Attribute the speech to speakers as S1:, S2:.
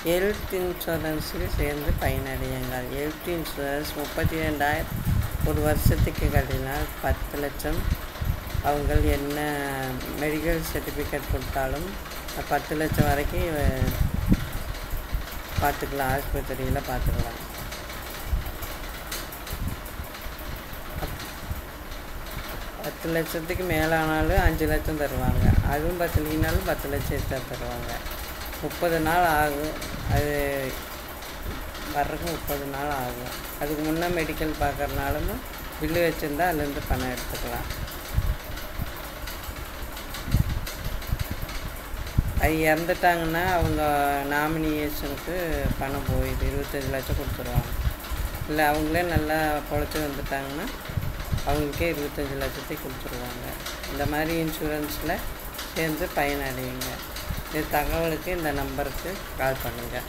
S1: Health இன்சூரன்ஸில் சேர்ந்து பயனடையுங்கள். Health insurance 32,000 ஒரு வருஷத்துக்கு கட்டினால் 10 லட்சம். அவங்க என்ன மெடிக்கல் சர்டிஃபிகேட் கொடுத்தாலும் 10 லட்சம் வரைக்கும் பார்த்துக்கலாம், ஆஸ்பத்திரியில் பார்த்துக்கலாம். 10 லட்சத்துக்கு மேலானாலும் 5 லட்சம் தருவாங்க. அதுவும் பத்தலைனாலும் 10 லட்சம் தருவாங்க. 30 நாள் ஆகும், அது வர்றதுக்கு 30 நாள் ஆகும். அதுக்கு முன்னே மெடிக்கல் பார்க்குறனாலும் பில்லு வச்சுருந்தா அதுலேருந்து பணம் எடுத்துக்கலாம். அது இறந்துட்டாங்கன்னா அவங்க நாமினியேஷனுக்கு பணம் போயிடுது, 25 லட்சம் கொடுத்துருவாங்க. இல்லை அவங்களே நல்லா பொழைச்சி வந்துட்டாங்கன்னா அவங்களுக்கே 25 லட்சத்தை கொடுத்துருவாங்க. இந்த மாதிரி இன்சூரன்ஸில் சேர்ந்து பயனடையுங்க. இந்த தகவலுக்கு இந்த நம்பருக்கு கால் பண்ணுங்கள்.